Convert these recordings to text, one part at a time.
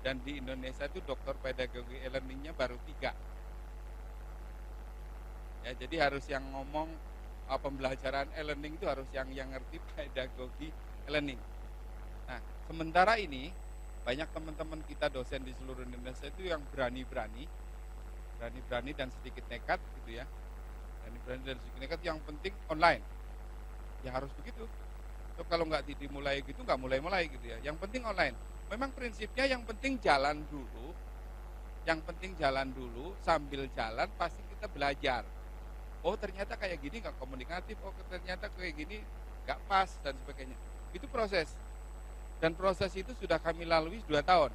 Dan di Indonesia itu doktor pedagogi e-learningnya baru 3. Ya, jadi harus yang ngomong pembelajaran e-learning itu harus yang ngerti pedagogi e-learning. Nah, sementara ini banyak teman-teman kita dosen di seluruh Indonesia itu yang berani-berani dan sedikit nekat gitu ya. Berani-berani dan sedikit nekat, yang penting online. Ya harus begitu. So, kalau nggak dimulai gitu, nggak mulai-mulai gitu ya. Yang penting online. Memang prinsipnya yang penting jalan dulu. Yang penting jalan dulu, sambil jalan pasti kita belajar. Oh ternyata kayak gini nggak komunikatif, oh ternyata kayak gini nggak pas dan sebagainya. Itu proses. Dan proses itu sudah kami lalui 2 tahun.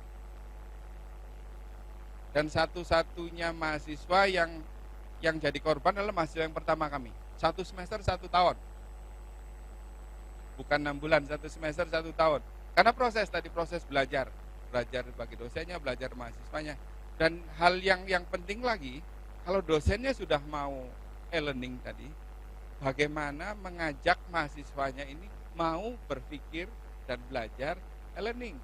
Dan satu-satunya mahasiswa yang jadi korban adalah mahasiswa yang pertama kami. 1 semester 1 tahun. Bukan 6 bulan, 1 semester 1 tahun. Karena proses belajar bagi dosennya, belajar mahasiswanya. Dan hal yang penting lagi, kalau dosennya sudah mau e-learning tadi, bagaimana mengajak mahasiswanya ini mau berpikir dan belajar e-learning.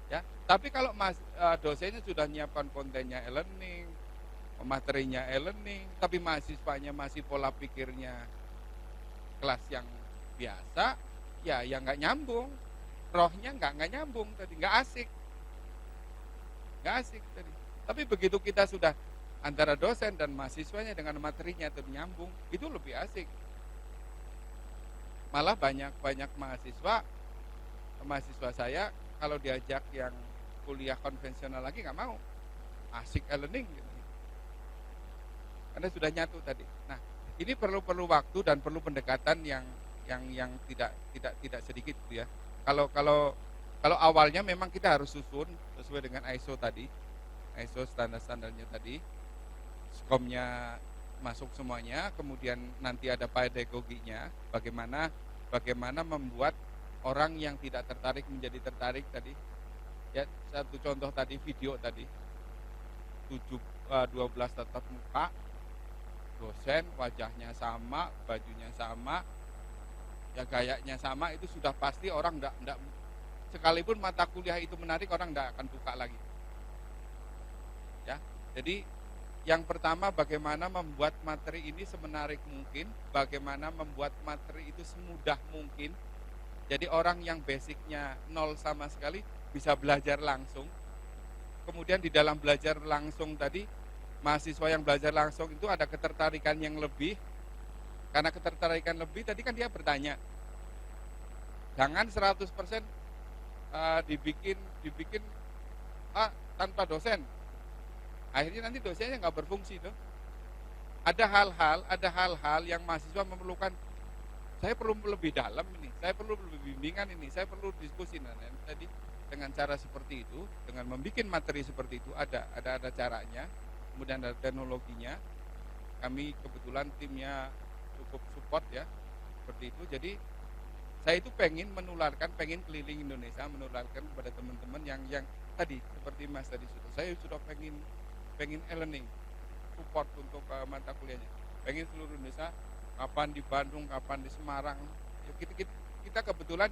Ya, tapi kalau dosennya sudah menyiapkan kontennya e-learning, materinya e-learning, tapi mahasiswanya masih pola pikirnya kelas yang biasa, ya nggak nyambung, rohnya nggak nyambung tadi, nggak asik tadi. Tapi begitu kita sudah antara dosen dan mahasiswanya dengan materinya itu nyambung, itu lebih asik. Malah banyak mahasiswa saya kalau diajak yang kuliah konvensional lagi nggak mau, asik e-learning gitu. Karena sudah nyatu tadi. Nah, ini perlu waktu dan perlu pendekatan yang tidak sedikit gitu ya. Kalau awalnya memang kita harus susun sesuai dengan ISO tadi, ISO standar-standarnya tadi, skomnya masuk semuanya, kemudian nanti ada pedagoginya, bagaimana membuat orang yang tidak tertarik menjadi tertarik tadi. Ya, satu contoh tadi, video tadi, 12 tatap muka, dosen wajahnya sama, bajunya sama, ya gayanya sama, itu sudah pasti orang enggak, sekalipun mata kuliah itu menarik, orang enggak akan buka lagi. Ya, jadi yang pertama bagaimana membuat materi ini semenarik mungkin, bagaimana membuat materi itu semudah mungkin. Jadi orang yang basicnya nol sama sekali bisa belajar langsung. Kemudian di dalam belajar langsung tadi, mahasiswa yang belajar langsung itu ada ketertarikan yang lebih. Karena ketertarikan lebih tadi kan dia bertanya. Jangan 100% dibikin tanpa dosen. Akhirnya nanti dosennya nggak berfungsi tuh. Ada hal-hal yang mahasiswa memerlukan, saya perlu lebih dalam ini, saya perlu lebih bimbingan ini, saya perlu diskusi. Nah, tadi dengan cara seperti itu, dengan membuat materi seperti itu, ada caranya, kemudian ada teknologinya. Kami kebetulan timnya cukup support ya, seperti itu. Jadi saya itu pengen keliling Indonesia, menularkan kepada teman-teman yang tadi seperti Mas tadi, saya sudah pengen e-learning, support untuk mata kuliahnya, pengen seluruh Indonesia, kapan di Bandung, kapan di Semarang. Ya, kita kebetulan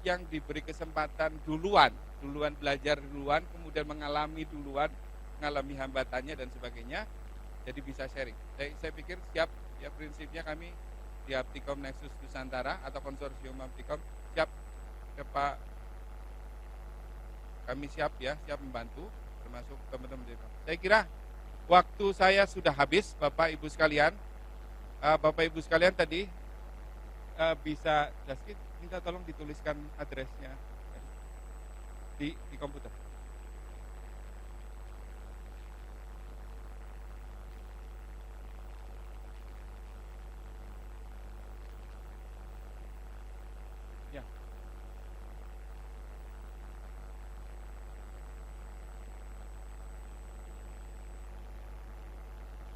yang diberi kesempatan duluan belajar duluan, kemudian mengalami hambatannya dan sebagainya, jadi bisa sharing. Saya pikir siap ya, prinsipnya kami di Aptikom Nexus Nusantara atau konsorsium Aptikom siap ya Pak, kami siap membantu, termasuk teman-teman. Saya kira waktu saya sudah habis, Bapak Ibu sekalian. Bapak Ibu sekalian tadi bisa minta tolong dituliskan adresnya di komputer. Ya.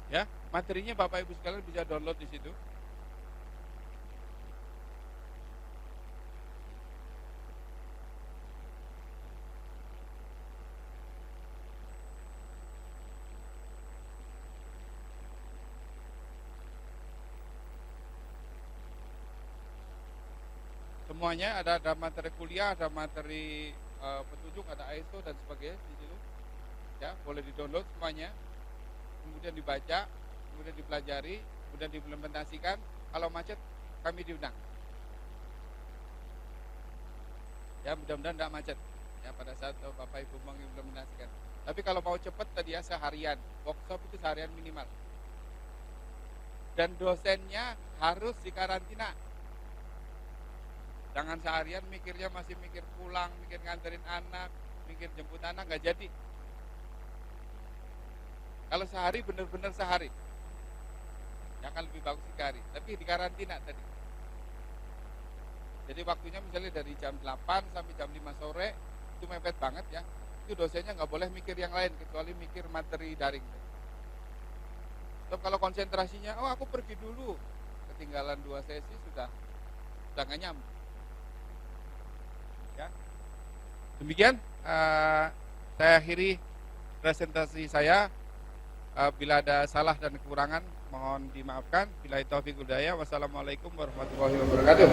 Ya, materinya Bapak Ibu sekalian bisa download di situ. Semuanya ada materi kuliah, ada materi petunjuk, ada ISO dan sebagainya di situ. Ya, boleh di-download semuanya. Kemudian dibaca, kemudian dipelajari, kemudian diimplementasikan. Kalau macet, kami diundang. Ya, mudah-mudahan tidak macet ya pada saat Bapak Ibu mengimplementasikan. Tapi kalau mau cepat tadi ya seharian, workshop itu seharian minimal. Dan dosennya harus dikarantina. Jangan seharian mikirnya masih mikir pulang, mikir nganterin anak, mikir jemput anak, nggak jadi. Kalau sehari benar-benar sehari, ya kan lebih bagus 3 hari. Tapi dikarantina tadi. Jadi waktunya misalnya dari jam 8 sampai jam 5 sore, itu mepet banget ya. Itu dosennya nggak boleh mikir yang lain, kecuali mikir materi daring. Tapi kalau konsentrasinya, oh aku pergi dulu, ketinggalan 2 sesi sudah nggak nyambung. Ya. Demikian, saya akhiri presentasi saya. Bila ada salah dan kekurangan, mohon dimaafkan. Billahi taufiq wal hidayah. Wassalamualaikum warahmatullahi wabarakatuh.